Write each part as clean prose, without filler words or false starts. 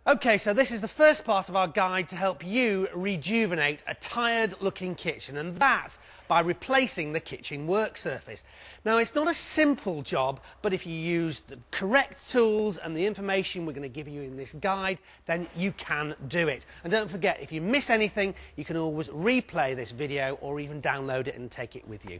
Okay, so this is the first part of our guide to help you rejuvenate a tired-looking kitchen, and that's by replacing the kitchen work surface. Now, it's not a simple job, but if you use the correct tools and the information we're going to give you in this guide, then you can do it. And don't forget, if you miss anything, you can always replay this video or even download it and take it with you.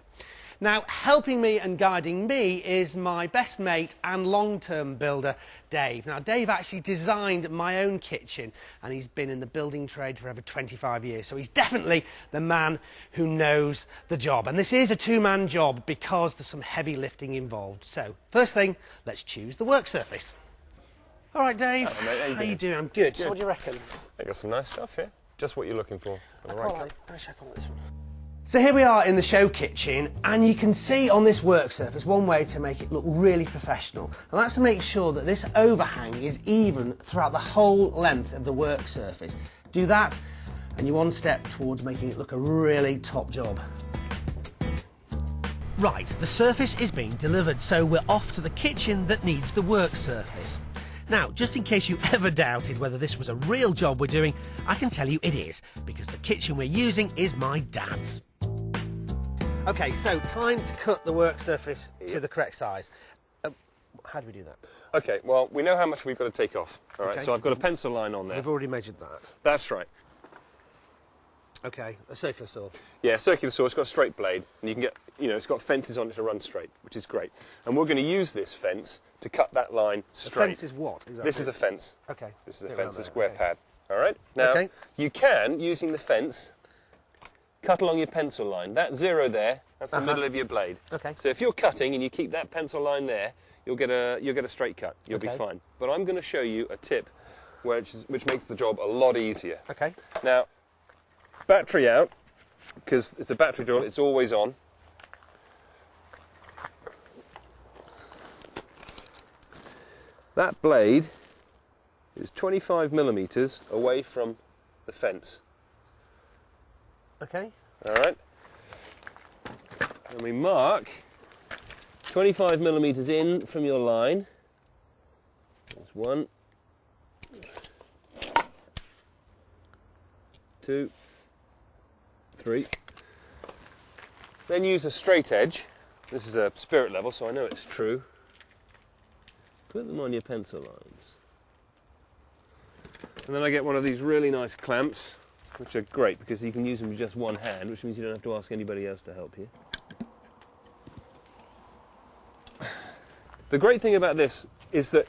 Now, helping me and guiding me is my best mate and long-term builder, Dave. Now, Dave actually designed my own kitchen, and he's been in the building trade for over 25 years, so he's definitely the man who knows the job. And this is a two-man job because there's some heavy lifting involved. So, first thing, let's choose the work surface. All right, Dave. Hello, mate. How you doing? I'm good. So, what do you reckon? I got some nice stuff here. Just what you're looking for. Let's check on this one. So here we are in the show kitchen, and you can see on this work surface one way to make it look really professional, and that's to make sure that this overhang is even throughout the whole length of the work surface. Do that and you're one step towards making it look a really top job. Right, the surface is being delivered, so we're off to the kitchen that needs the work surface. Now, just in case you ever doubted whether this was a real job we're doing, I can tell you it is, because the kitchen we're using is my dad's. Okay, so time to cut the work surface to the correct size. How do we do that? Okay, well, we know how much we've got to take off. All right, Okay. so I've got a pencil line on there. We've already measured that. That's right. Okay, a circular saw. Yeah, circular saw. It's got a straight blade, and you can get, it's got fences on it to run straight, which is great. And we're going to use this fence to cut that line straight. The fence is what, exactly? This is a fence. Okay. This is a fence, a square pad. All right? Now, Okay. you can, using the fence, cut along your pencil line. That zero there, that's the middle of your blade. Okay. So if you're cutting and you keep that pencil line there, you'll get a straight cut. You'll be fine. But I'm going to show you a tip which makes the job a lot easier. Okay. Now, battery out, because it's a battery drill, it's always on. That blade is 25mm away from the fence. Okay. All right. And we mark 25mm in from your line. There's 1, 2, 3. Then use a straight edge. This is a spirit level, so I know it's true. Put them on your pencil lines. And then I get one of these really nice clamps, which are great because you can use them with just one hand, which means you don't have to ask anybody else to help you. The great thing about this is that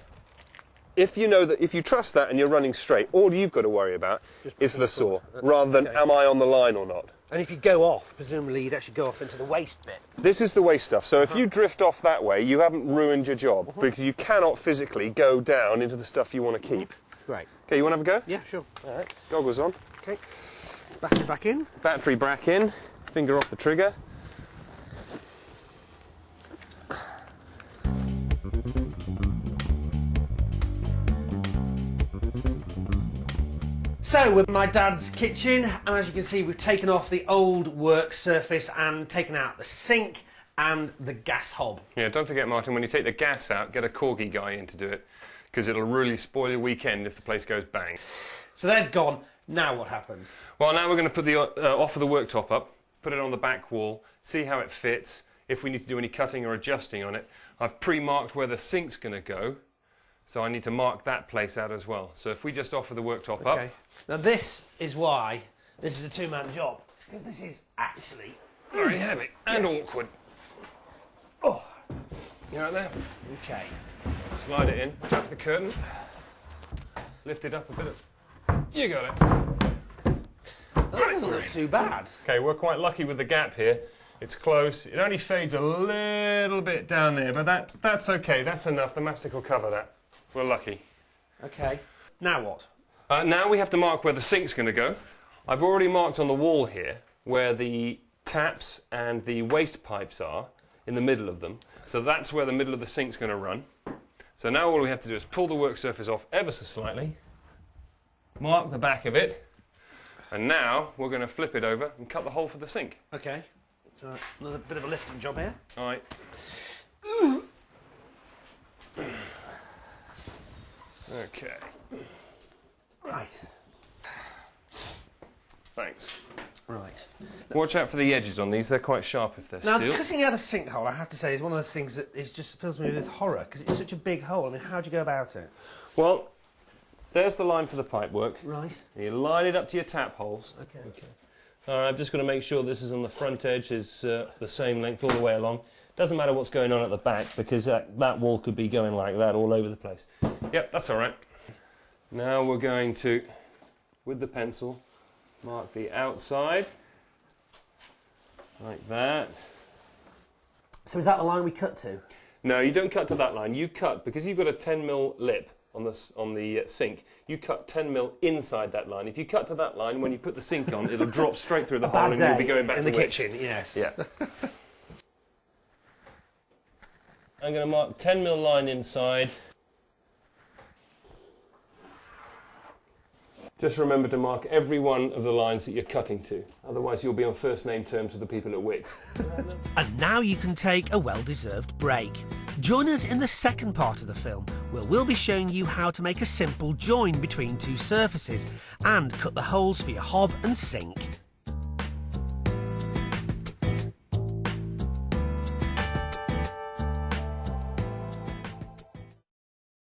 if you trust that and you're running straight, all you've got to worry about is the saw, rather than am I on the line or not. And if you go off, presumably you'd actually go off into the waste bit. This is the waste stuff. So if you drift off that way, you haven't ruined your job because you cannot physically go down into the stuff you want to keep. Right. Okay, you want to have a go? Yeah, sure. All right. Goggles on. Okay. Battery back in. Battery back in. Finger off the trigger. So, we're in my dad's kitchen, and as you can see, we've taken off the old work surface and taken out the sink and the gas hob. Yeah, don't forget, Martin, when you take the gas out, get a corgi guy in to do it, because it'll really spoil your weekend if the place goes bang. So they're gone. Now what happens? Well, now we're going to put the off of the worktop up, put it on the back wall, see how it fits, if we need to do any cutting or adjusting on it. I've pre-marked where the sink's going to go, so I need to mark that place out as well. So if we just offer the worktop up... Now this is why this is a two-man job, because this is actually very heavy and awkward. Oh, you right there? Okay. Slide it in, jump the curtain, lift it up a bit of... You got it. That doesn't look too bad. Okay, we're quite lucky with the gap here. It's close. It only fades a little bit down there, but that's okay. That's enough. The mastic will cover that. We're lucky. Okay. Now what? Now we have to mark where the sink's going to go. I've already marked on the wall here where the taps and the waste pipes are, in the middle of them. So that's where the middle of the sink's going to run. So now all we have to do is pull the work surface off ever so slightly, mark the back of it, and now we're going to flip it over and cut the hole for the sink. Okay. So another bit of a lifting job here. All right. Okay. Right. Thanks. Right. Watch out for the edges on these, they're quite sharp if they're Now, steel. cutting out a sinkhole, I have to say, is one of those things that just fills me with horror, because it's such a big hole. I mean, how do you go about it? Well, there's the line for the pipework. Right. You line it up to your tap holes. Okay. I'm just going to make sure this is on the front edge, is the same length all the way along. Doesn't matter what's going on at the back, because that wall could be going like that all over the place. Yep, that's all right. Now we're going to, with the pencil, mark the outside, like that. So is that the line we cut to? No, you don't cut to that line. You cut, because you've got a 10mm lip on the sink, you cut 10mm inside that line. If you cut to that line, when you put the sink on, it'll drop straight through the hole and you'll be going back in to the Wickes. kitchen, yes. Yeah. I'm going to mark 10mm line inside. Just remember to mark every one of the lines that you're cutting to, otherwise you'll be on first name terms with the people at Wickes. And now you can take a well-deserved break. Join us in the second part of the film, where we'll be showing you how to make a simple join between two surfaces and cut the holes for your hob and sink.